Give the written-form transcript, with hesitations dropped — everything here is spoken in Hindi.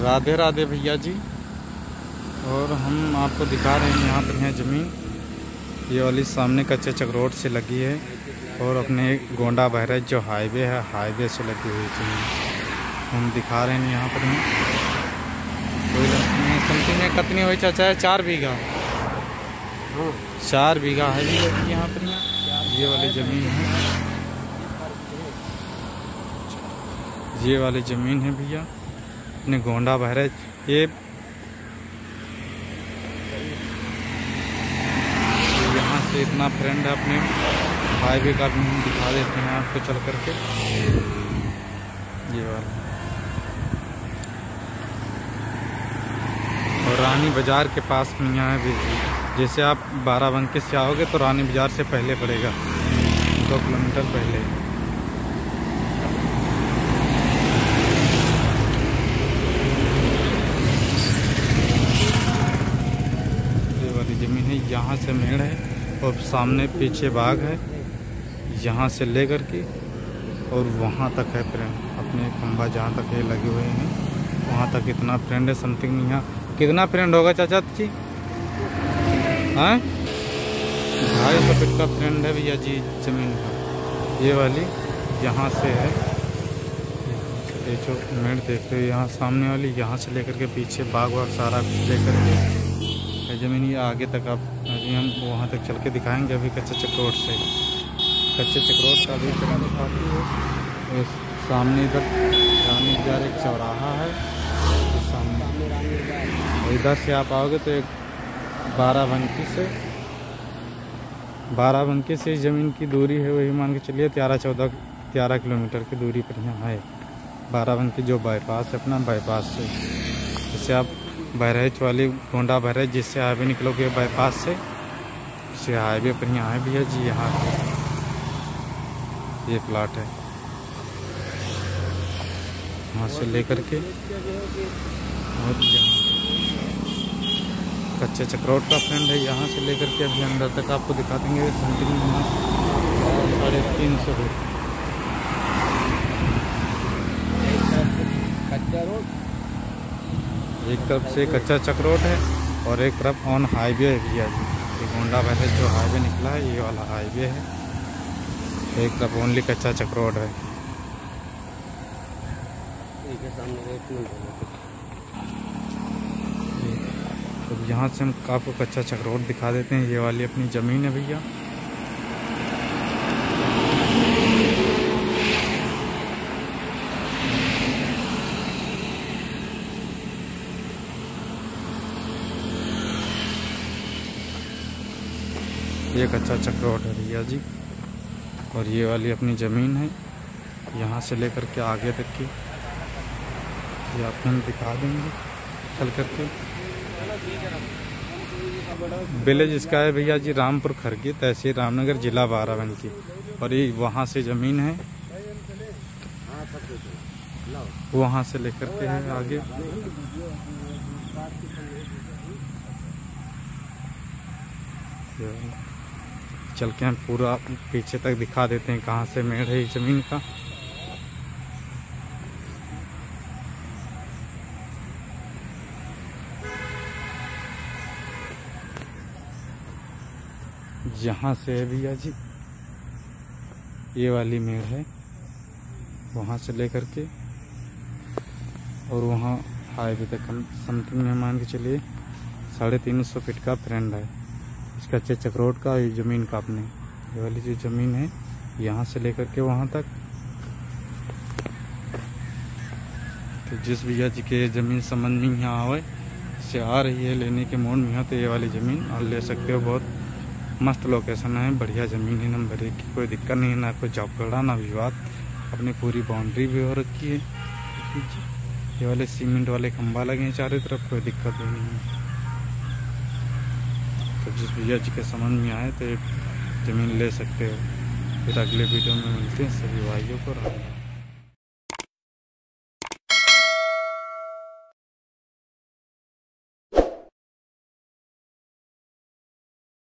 राधे राधे भैया जी। और हम आपको दिखा रहे हैं यहाँ पर है ज़मीन, ये वाली सामने कच्चे चक्रोट से लगी है और अपने गोंडा बहराइच जो हाईवे है, हाईवे से लगी हुई ज़मीन हम दिखा रहे हैं यहाँ पर। कोई समथिंग में कितनी हुई चाचा है? 4 बीघा। 4 बीघा है भी यहाँ पर। ये वाली ज़मीन है, ये वाली ज़मीन है भैया अपने गोंडा बहराइच। ये यहाँ से इतना फ्रेंड है अपने हाईवे का भी हम दिखा देते हैं आपको चल करके। ये वाला और रानी बाज़ार के पास में यहाँ है भी। जैसे आप बाराबंकी से आओगे तो रानी बाज़ार से पहले पड़ेगा, 2 किलोमीटर पहले। ये वाली ज़मीन है, यहाँ से मेड़ है और सामने पीछे बाग है, यहाँ से लेकर के और वहाँ तक है फ्रेंड। अपने खंबा जहाँ तक ये लगे हुए हैं वहाँ तक इतना फ्रेंड है। समथिंग यहाँ कितना फ्रेंड होगा चाचा जी? हाँ 250 फीट का फ्रेंड है भैया जी ज़मीन का। ये वाली यहाँ से है, ये जो मेड़ देख रहे हो यहाँ सामने वाली, यहाँ से लेकर के पीछे बाग वाग सारा कुछ लेकर के ज़मीन ये आगे तक आप अभी हम वहाँ तक चल के दिखाएंगे। अभी कच्चे चक्रोट से, कच्चे चक्रोट का अभी चला दिखाती है। सामने इधर रानी बाज़ार एक चौराहा है, तो सामने इधर से आप आओगे तो एक बाराबंकी से ज़मीन की दूरी है, वही मान के चलिए 13 किलोमीटर की दूरी पर यहाँ है बाराबंकी जो बाईपास है अपना। बाईपास से जैसे आप बहराइच वाली गोंडा बहराइच जिससे हाईवे निकलोगे बाईपास से, इससे हाईवे पर यहाँ है भैया जी। यहाँ ये प्लाट है, यहाँ से लेकर के और यहाँ कच्चे चक्रोट का फ्रेंड है, यहाँ से लेकर के अभी अंदर तक आपको दिखा देंगे। समथिंग 350 फीट कच्चा रोड, एक तरफ से कच्चा चक्रोट है और एक तरफ ऑन हाईवे है भैया जी। ये गोंडा बहराइच जो हाईवे निकला है ये वाला हाईवे है, एक तरफ ओनली कच्चा चक्रोट है। तो यहाँ से हम आपको कच्चा चक्रोट दिखा देते हैं। ये वाली अपनी ज़मीन है भैया। ये कच्चा चक्रोट है भैया जी और ये वाली अपनी ज़मीन है। यहाँ से लेकर के आगे तक की ये आपको हम दिखा देंगे चल करके। विलेज इसका है भैया जी रामपुर खरगी, तहसील रामनगर, जिला बाराबंकी। और ये वहाँ से ज़मीन है, वहाँ से लेकर के है आगे। चल के हम पूरा पीछे तक दिखा देते हैं कहाँ से मेड़ है ज़मीन का। यहाँ से है भैया जी, ये वाली मेड़ है, वहाँ से लेकर के और वहाँ हाईवे तक हम समथिंग में मान के चलिए 350 फीट का फ्रेंड है इस कच्चे चक्रोट का। ये ज़मीन का अपने ये वाली जो ज़मीन है यहाँ से लेकर के वहाँ तक। तो जिस भैया जी के ज़मीन समझ में यहाँ आवे से आ रही है लेने के मूड में हो तो ये वाली ज़मीन और ले सकते हो। बहुत मस्त लोकेशन है, बढ़िया ज़मीन है, नंबर 1 की। कोई दिक्कत नहीं है, ना कोई झगड़ा ना विवाद। अपनी पूरी बाउंड्री भी हो रखी है। ये वाले सीमेंट वाले खंभा लगे हैं चारों तरफ, कोई दिक्कत नहीं है। तो जिस भैया जी के समझ में आए तो एक ज़मीन ले सकते हो। फिर अगले वीडियो में मिलते हैं सभी भाइयों को।